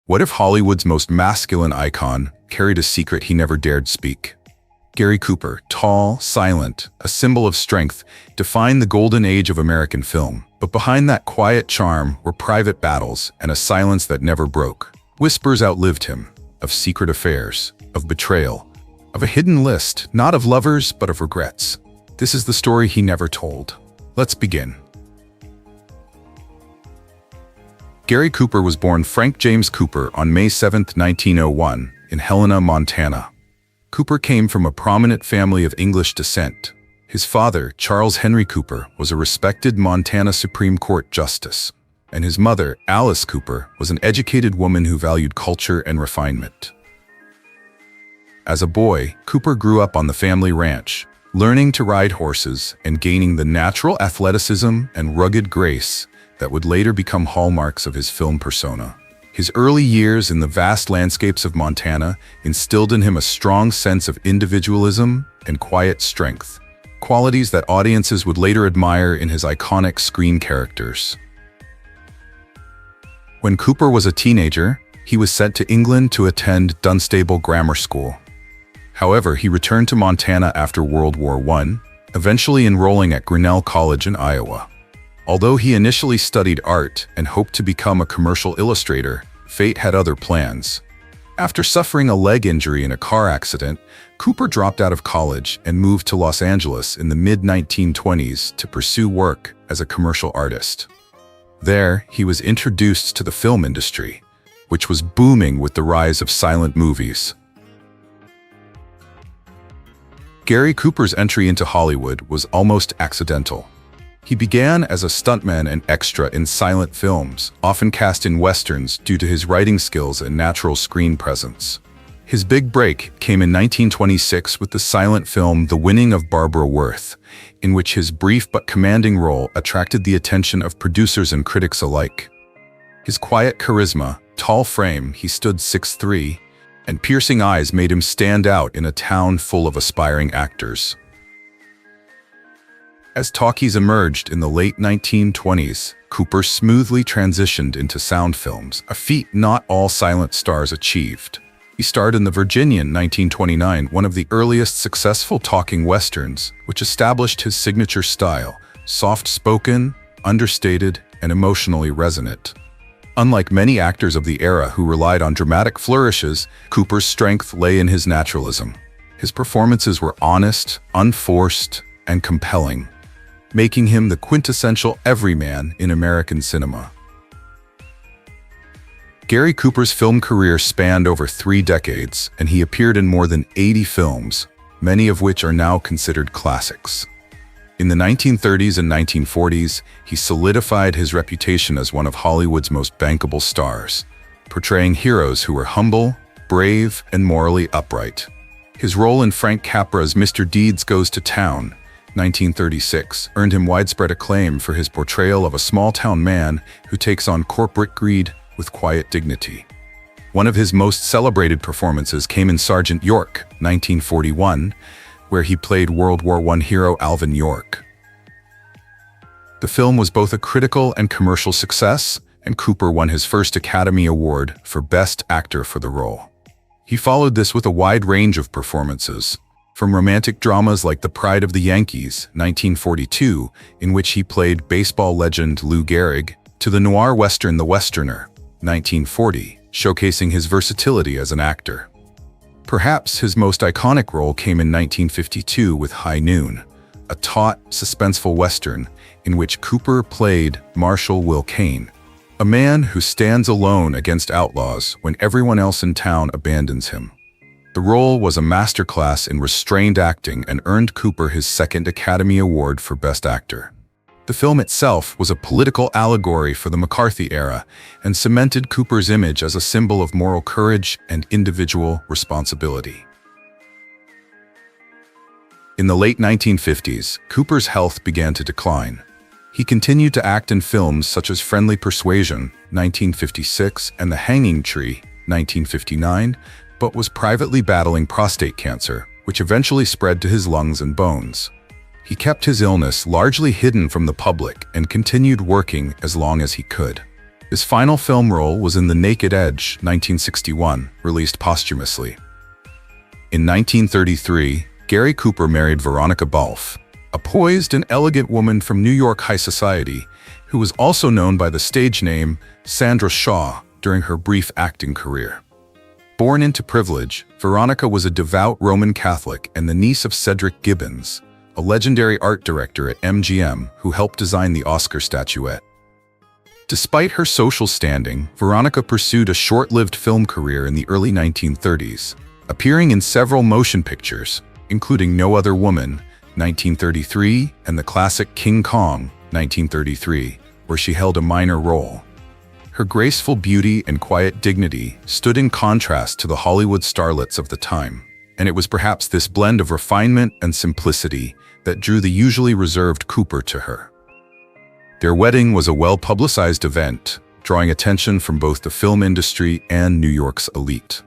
What if Hollywood's most masculine icon carried a secret he never dared speak? Gary Cooper, tall, silent, a symbol of strength, defined the golden age of American film. But behind that quiet charm were private battles and a silence that never broke. Whispers outlived him, of secret affairs, of betrayal, of a hidden list, not of lovers, but of regrets. This is the story he never told. Let's begin. Gary Cooper was born Frank James Cooper on May 7, 1901, in Helena, Montana. Cooper came from a prominent family of English descent. His father, Charles Henry Cooper, was a respected Montana Supreme Court justice, and his mother, Alice Cooper, was an educated woman who valued culture and refinement. As a boy, Cooper grew up on the family ranch, learning to ride horses and gaining the natural athleticism and rugged grace that would later become hallmarks of his film persona. His early years in the vast landscapes of Montana instilled in him a strong sense of individualism and quiet strength, qualities that audiences would later admire in his iconic screen characters. When Cooper was a teenager, he was sent to England to attend Dunstable Grammar School. However, he returned to Montana after World War I, eventually enrolling at Grinnell College in Iowa. Although he initially studied art and hoped to become a commercial illustrator, fate had other plans. After suffering a leg injury in a car accident, Cooper dropped out of college and moved to Los Angeles in the mid-1920s to pursue work as a commercial artist. There, he was introduced to the film industry, which was booming with the rise of silent movies. Gary Cooper's entry into Hollywood was almost accidental. He began as a stuntman and extra in silent films, often cast in westerns due to his writing skills and natural screen presence. His big break came in 1926 with the silent film The Winning of Barbara Worth, in which his brief but commanding role attracted the attention of producers and critics alike. His quiet charisma, tall frame, he stood 6'3", and piercing eyes made him stand out in a town full of aspiring actors. As talkies emerged in the late 1920s, Cooper smoothly transitioned into sound films, a feat not all silent stars achieved. He starred in The Virginian 1929, one of the earliest successful talking westerns, which established his signature style, soft-spoken, understated, and emotionally resonant. Unlike many actors of the era who relied on dramatic flourishes, Cooper's strength lay in his naturalism. His performances were honest, unforced, and compelling, making him the quintessential everyman in American cinema. Gary Cooper's film career spanned over 3 decades, and he appeared in more than 80 films, many of which are now considered classics. In the 1930s and 1940s, he solidified his reputation as one of Hollywood's most bankable stars, portraying heroes who were humble, brave, and morally upright. His role in Frank Capra's Mr. Deeds Goes to Town, 1936, earned him widespread acclaim for his portrayal of a small-town man who takes on corporate greed with quiet dignity. One of his most celebrated performances came in Sergeant York, 1941, where he played World War I hero Alvin York. The film was both a critical and commercial success, and Cooper won his first Academy Award for Best Actor for the role. He followed this with a wide range of performances, from romantic dramas like The Pride of the Yankees, 1942, in which he played baseball legend Lou Gehrig, to the noir western The Westerner, 1940, showcasing his versatility as an actor. Perhaps his most iconic role came in 1952 with High Noon, a taut, suspenseful western in which Cooper played Marshal Will Kane, a man who stands alone against outlaws when everyone else in town abandons him. The role was a masterclass in restrained acting and earned Cooper his second Academy Award for Best Actor. The film itself was a political allegory for the McCarthy era and cemented Cooper's image as a symbol of moral courage and individual responsibility. In the late 1950s, Cooper's health began to decline. He continued to act in films such as Friendly Persuasion, 1956, and The Hanging Tree, 1959, but was privately battling prostate cancer, which eventually spread to his lungs and bones. He kept his illness largely hidden from the public and continued working as long as he could. His final film role was in The Naked Edge, 1961, released posthumously. In 1933, Gary Cooper married Veronica Balfe, a poised and elegant woman from New York high society, who was also known by the stage name Sandra Shaw during her brief acting career. Born into privilege, Veronica was a devout Roman Catholic and the niece of Cedric Gibbons, a legendary art director at MGM who helped design the Oscar statuette. Despite her social standing, Veronica pursued a short-lived film career in the early 1930s, appearing in several motion pictures, including No Other Woman, 1933, and the classic King Kong, 1933, where she held a minor role. Her graceful beauty and quiet dignity stood in contrast to the Hollywood starlets of the time, and it was perhaps this blend of refinement and simplicity that drew the usually reserved Cooper to her. Their wedding was a well-publicized event, drawing attention from both the film industry and New York's elite.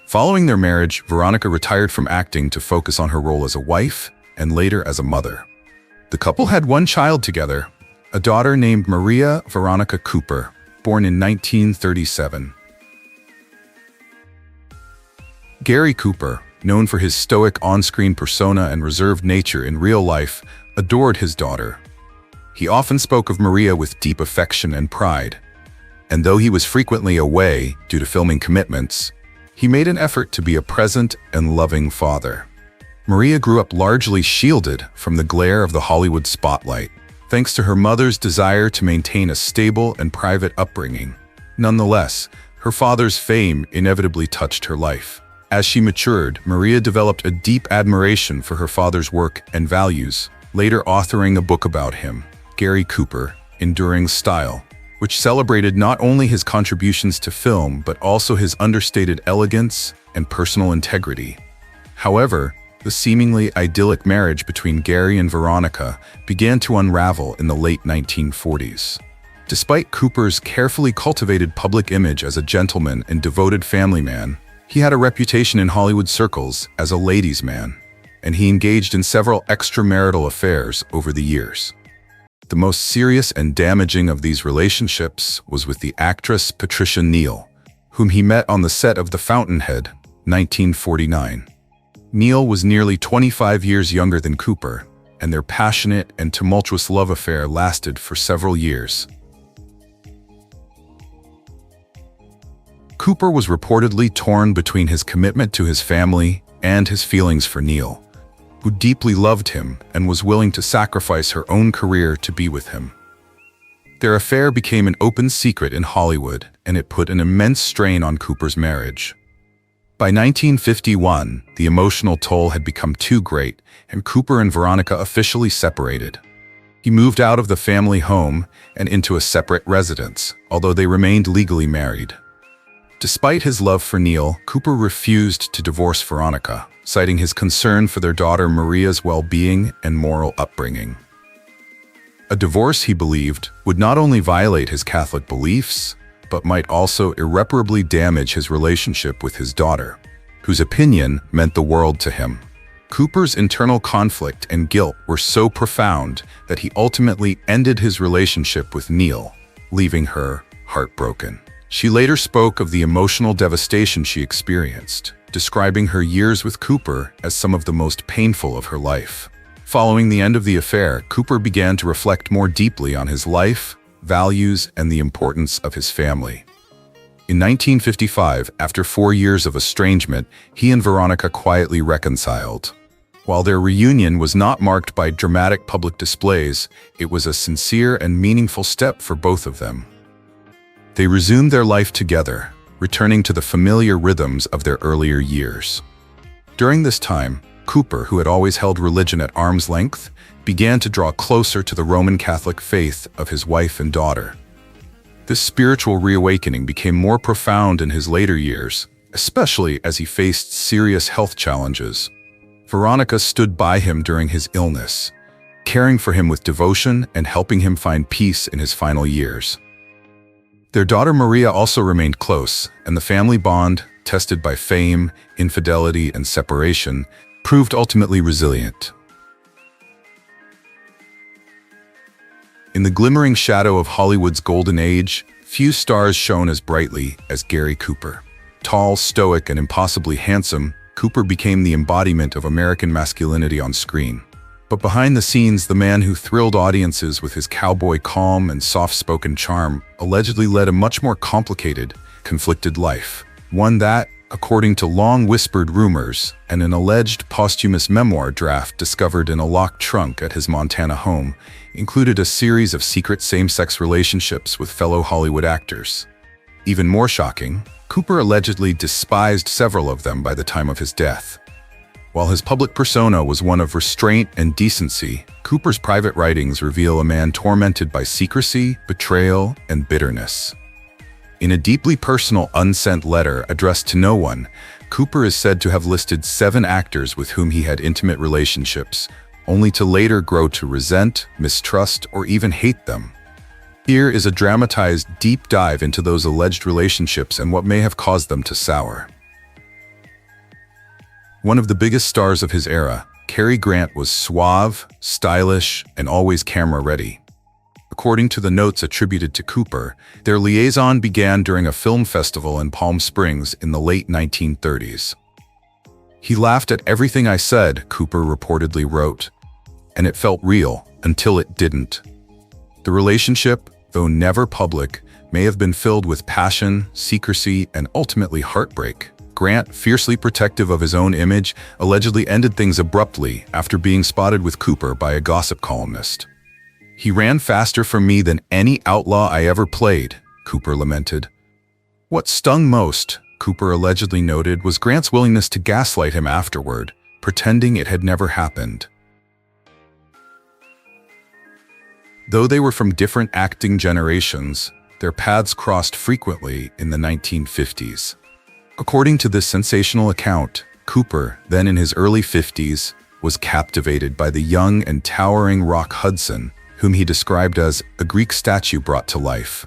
Following their marriage, Veronica retired from acting to focus on her role as a wife and later as a mother. The couple had one child together, a daughter named Maria Veronica Cooper, born in 1937. Gary Cooper, known for his stoic on-screen persona and reserved nature in real life, adored his daughter. He often spoke of Maria with deep affection and pride, and though he was frequently away due to filming commitments, he made an effort to be a present and loving father. Maria grew up largely shielded from the glare of the Hollywood spotlight, thanks to her mother's desire to maintain a stable and private upbringing. Nonetheless, her father's fame inevitably touched her life. As she matured, Maria developed a deep admiration for her father's work and values, later authoring a book about him, Gary Cooper, Enduring Style, which celebrated not only his contributions to film but also his understated elegance and personal integrity. However, the seemingly idyllic marriage between Gary and Veronica began to unravel in the late 1940s. Despite Cooper's carefully cultivated public image as a gentleman and devoted family man, he had a reputation in Hollywood circles as a ladies' man, and he engaged in several extramarital affairs over the years. The most serious and damaging of these relationships was with the actress Patricia Neal, whom he met on the set of The Fountainhead, 1949. Neal was nearly 25 years younger than Cooper, and their passionate and tumultuous love affair lasted for several years. Cooper was reportedly torn between his commitment to his family and his feelings for Neal, who deeply loved him and was willing to sacrifice her own career to be with him. Their affair became an open secret in Hollywood, and it put an immense strain on Cooper's marriage. By 1951, the emotional toll had become too great, and Cooper and Veronica officially separated. He moved out of the family home and into a separate residence, although they remained legally married. Despite his love for Neal, Cooper refused to divorce Veronica, citing his concern for their daughter Maria's well-being and moral upbringing. A divorce, he believed, would not only violate his Catholic beliefs, but might also irreparably damage his relationship with his daughter, whose opinion meant the world to him. Cooper's internal conflict and guilt were so profound that he ultimately ended his relationship with Neal, leaving her heartbroken. She later spoke of the emotional devastation she experienced, describing her years with Cooper as some of the most painful of her life. Following the end of the affair, Cooper began to reflect more deeply on his life, values, and the importance of his family. In 1955, after 4 years of estrangement, he and Veronica quietly reconciled. While their reunion was not marked by dramatic public displays, it was a sincere and meaningful step for both of them. They resumed their life together, returning to the familiar rhythms of their earlier years. During this time, Cooper, who had always held religion at arm's length, began to draw closer to the Roman Catholic faith of his wife and daughter. This spiritual reawakening became more profound in his later years, especially as he faced serious health challenges. Veronica stood by him during his illness, caring for him with devotion and helping him find peace in his final years. Their daughter Maria also remained close, and the family bond, tested by fame, infidelity, and separation, proved ultimately resilient. In the glimmering shadow of Hollywood's golden age, few stars shone as brightly as Gary Cooper. Tall, stoic, and impossibly handsome, Cooper became the embodiment of American masculinity on screen. But behind the scenes, the man who thrilled audiences with his cowboy calm and soft-spoken charm allegedly led a much more complicated, conflicted life. One that, according to long-whispered rumors and an alleged posthumous memoir draft discovered in a locked trunk at his Montana home, included a series of secret same-sex relationships with fellow Hollywood actors. Even more shocking, Cooper allegedly despised several of them by the time of his death. While his public persona was one of restraint and decency, Cooper's private writings reveal a man tormented by secrecy, betrayal, and bitterness. In a deeply personal, unsent letter addressed to no one, Cooper is said to have listed 7 actors with whom he had intimate relationships, only to later grow to resent, mistrust, or even hate them. Here is a dramatized deep dive into those alleged relationships and what may have caused them to sour. One of the biggest stars of his era, Cary Grant was suave, stylish, and always camera-ready. According to the notes attributed to Cooper, their liaison began during a film festival in Palm Springs in the late 1930s. "He laughed at everything I said," Cooper reportedly wrote, "and it felt real until it didn't." The relationship, though never public, may have been filled with passion, secrecy, and ultimately heartbreak. Grant, fiercely protective of his own image, allegedly ended things abruptly after being spotted with Cooper by a gossip columnist. "He ran faster from me than any outlaw I ever played," Cooper lamented. What stung most, Cooper allegedly noted, was Grant's willingness to gaslight him afterward, pretending it had never happened. Though they were from different acting generations, their paths crossed frequently in the 1950s. According to this sensational account, Cooper, then in his early 50s, was captivated by the young and towering Rock Hudson, whom he described as a Greek statue brought to life.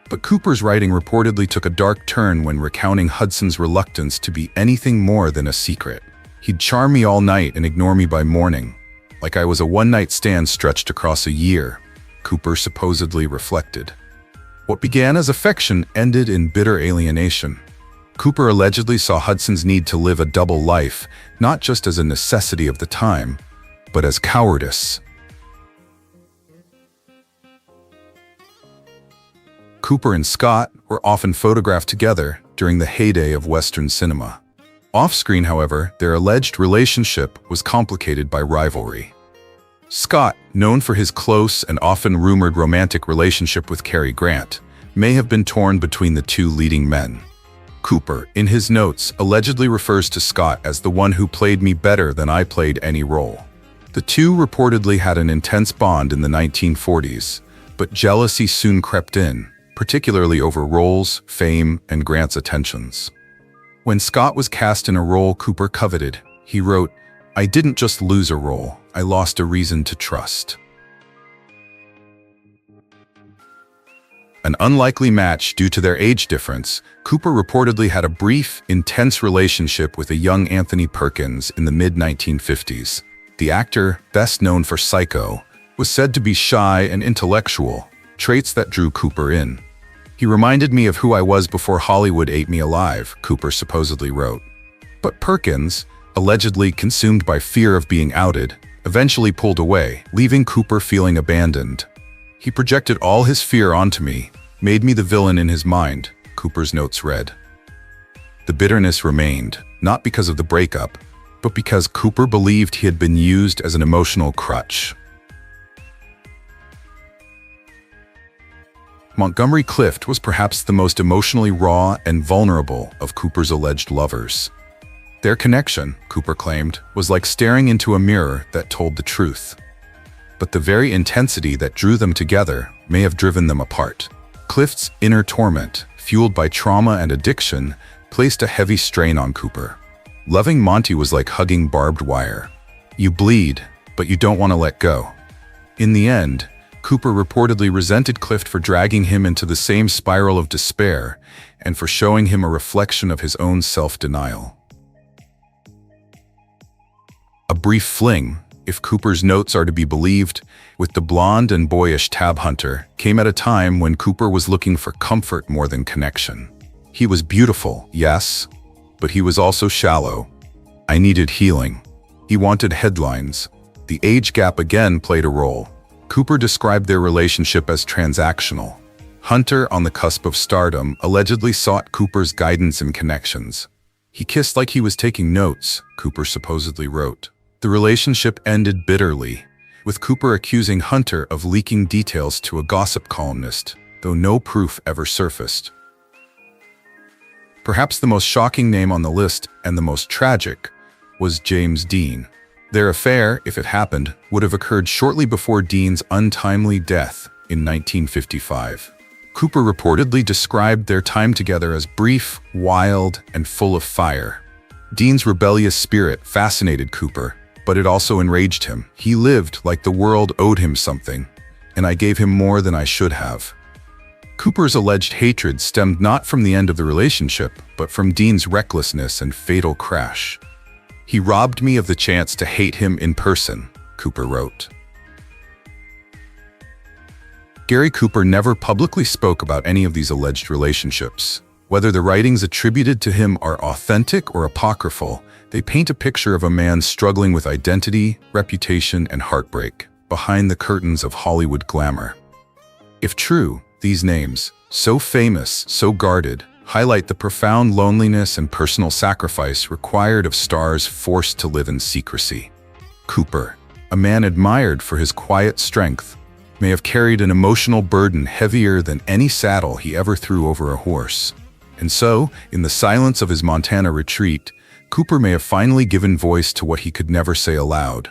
But Cooper's writing reportedly took a dark turn when recounting Hudson's reluctance to be anything more than a secret. "He'd charm me all night and ignore me by morning, like I was a one-night stand stretched across a year," Cooper supposedly reflected. What began as affection ended in bitter alienation. Cooper allegedly saw Hudson's need to live a double life, not just as a necessity of the time, but as cowardice. Cooper and Scott were often photographed together during the heyday of Western cinema. Off-screen, however, their alleged relationship was complicated by rivalry. Scott, known for his close and often rumored romantic relationship with Cary Grant, may have been torn between the two leading men. Cooper, in his notes, allegedly refers to Scott as the one who played me better than I played any role. The two reportedly had an intense bond in the 1940s, but jealousy soon crept in, particularly over roles, fame, and Grant's attentions. When Scott was cast in a role Cooper coveted, he wrote, "I didn't just lose a role, I lost a reason to trust." An unlikely match due to their age difference, Cooper reportedly had a brief, intense relationship with a young Anthony Perkins in the mid-1950s. The actor, best known for Psycho, was said to be shy and intellectual, traits that drew Cooper in. "He reminded me of who I was before Hollywood ate me alive," Cooper supposedly wrote. But Perkins, allegedly consumed by fear of being outed, eventually pulled away, leaving Cooper feeling abandoned. "He projected all his fear onto me, made me the villain in his mind," Cooper's notes read. The bitterness remained, not because of the breakup, but because Cooper believed he had been used as an emotional crutch. Montgomery Clift was perhaps the most emotionally raw and vulnerable of Cooper's alleged lovers. Their connection, Cooper claimed, was like staring into a mirror that told the truth. But the very intensity that drew them together may have driven them apart. Clift's inner torment, fueled by trauma and addiction, placed a heavy strain on Cooper. Loving Monty was like hugging barbed wire. You bleed, but you don't want to let go. In the end, Cooper reportedly resented Clift for dragging him into the same spiral of despair and for showing him a reflection of his own self-denial. A brief fling, If Cooper's notes are to be believed, with the blonde and boyish Tab Hunter came at a time when Cooper was looking for comfort more than connection. He was beautiful, yes, but he was also shallow. I needed healing. He wanted headlines. The age gap again played a role. Cooper described their relationship as transactional. Hunter, on the cusp of stardom, allegedly sought Cooper's guidance and connections. He kissed like he was taking notes, Cooper supposedly wrote. The relationship ended bitterly, with Cooper accusing Hunter of leaking details to a gossip columnist, though no proof ever surfaced. Perhaps the most shocking name on the list, and the most tragic, was James Dean. Their affair, if it happened, would have occurred shortly before Dean's untimely death in 1955. Cooper reportedly described their time together as brief, wild, and full of fire. Dean's rebellious spirit fascinated Cooper, but it also enraged him. He lived like the world owed him something, and I gave him more than I should have. Cooper's alleged hatred stemmed not from the end of the relationship, but from Dean's recklessness and fatal crash. He robbed me of the chance to hate him in person, Cooper wrote. Gary Cooper never publicly spoke about any of these alleged relationships. Whether the writings attributed to him are authentic or apocryphal, they paint a picture of a man struggling with identity, reputation, and heartbreak behind the curtains of Hollywood glamour. If true, these names, so famous, so guarded, highlight the profound loneliness and personal sacrifice required of stars forced to live in secrecy. Cooper, a man admired for his quiet strength, may have carried an emotional burden heavier than any saddle he ever threw over a horse. And so, in the silence of his Montana retreat, Cooper may have finally given voice to what he could never say aloud.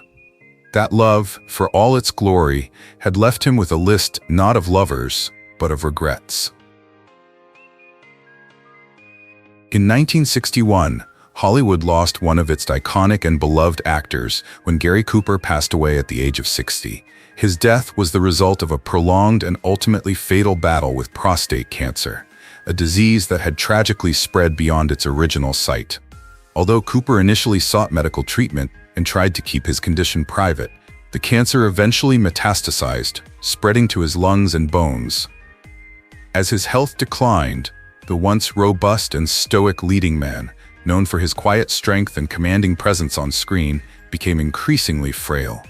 That love, for all its glory, had left him with a list not of lovers, but of regrets. In 1961, Hollywood lost one of its iconic and beloved actors when Gary Cooper passed away at the age of 60. His death was the result of a prolonged and ultimately fatal battle with prostate cancer, a disease that had tragically spread beyond its original site. Although Cooper initially sought medical treatment and tried to keep his condition private, the cancer eventually metastasized, spreading to his lungs and bones. As his health declined, the once robust and stoic leading man, known for his quiet strength and commanding presence on screen, became increasingly frail.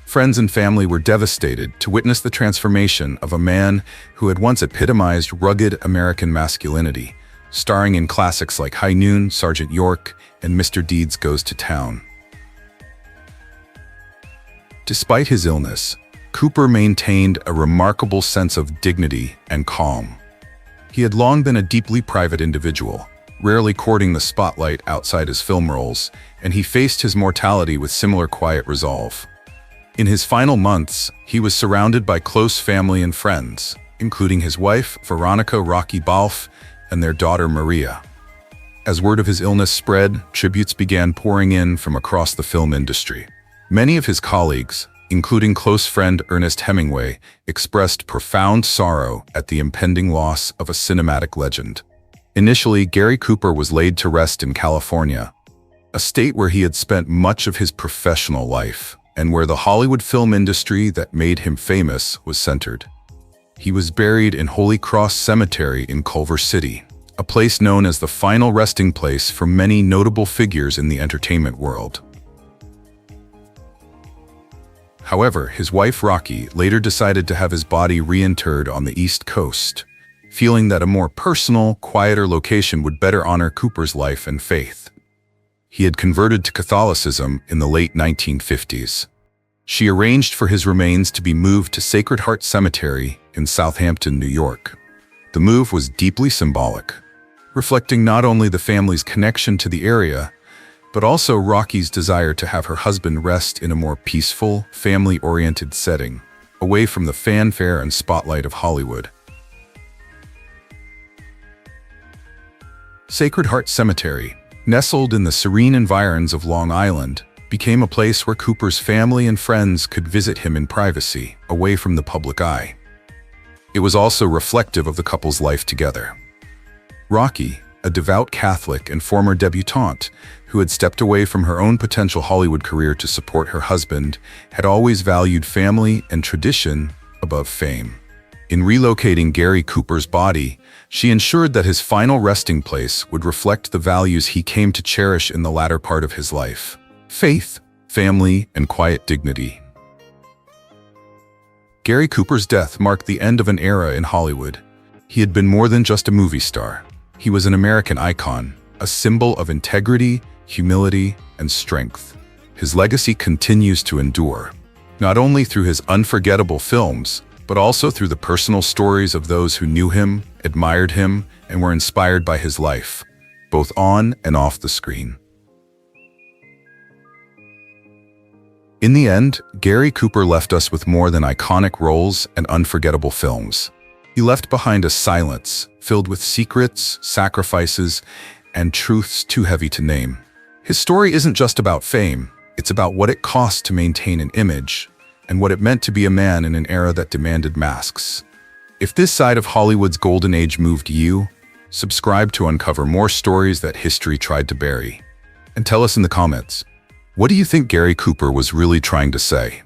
Friends and family were devastated to witness the transformation of a man who had once epitomized rugged American masculinity, starring in classics like High Noon, Sergeant York, and Mr. Deeds Goes to Town. Despite his illness, Cooper maintained a remarkable sense of dignity and calm. He had long been a deeply private individual, rarely courting the spotlight outside his film roles, and he faced his mortality with similar quiet resolve. In his final months, he was surrounded by close family and friends, including his wife, Veronica "Rocky" Balfe, and their daughter, Maria. As word of his illness spread, tributes began pouring in from across the film industry. Many of his colleagues, including close friend Ernest Hemingway, expressed profound sorrow at the impending loss of a cinematic legend. Initially, Gary Cooper was laid to rest in California, a state where he had spent much of his professional life, and where the Hollywood film industry that made him famous was centered. He was buried in Holy Cross Cemetery in Culver City, a place known as the final resting place for many notable figures in the entertainment world. However, his wife Rocky later decided to have his body reinterred on the East Coast, feeling that a more personal, quieter location would better honor Cooper's life and faith. He had converted to Catholicism in the late 1950s. She arranged for his remains to be moved to Sacred Heart Cemetery in Southampton, New York. The move was deeply symbolic, reflecting not only the family's connection to the area, but also Rocky's desire to have her husband rest in a more peaceful, family-oriented setting, away from the fanfare and spotlight of Hollywood. Sacred Heart Cemetery, nestled in the serene environs of Long Island, became a place where Cooper's family and friends could visit him in privacy, away from the public eye. It was also reflective of the couple's life together. Rocky, a devout Catholic and former debutante, who had stepped away from her own potential Hollywood career to support her husband, had always valued family and tradition above fame. In relocating Gary Cooper's body, she ensured that his final resting place would reflect the values he came to cherish in the latter part of his life: faith, family, and quiet dignity. Gary Cooper's death marked the end of an era in Hollywood. He had been more than just a movie star. He was an American icon, a symbol of integrity, humility, and strength. His legacy continues to endure, not only through his unforgettable films, but also through the personal stories of those who knew him, admired him, and were inspired by his life, both on and off the screen. In the end, Gary Cooper left us with more than iconic roles and unforgettable films. He left behind a silence filled with secrets, sacrifices, and truths too heavy to name. His story isn't just about fame, it's about what it cost to maintain an image, and what it meant to be a man in an era that demanded masks. If this side of Hollywood's golden age moved you, subscribe to uncover more stories that history tried to bury. And tell us in the comments, what do you think Gary Cooper was really trying to say?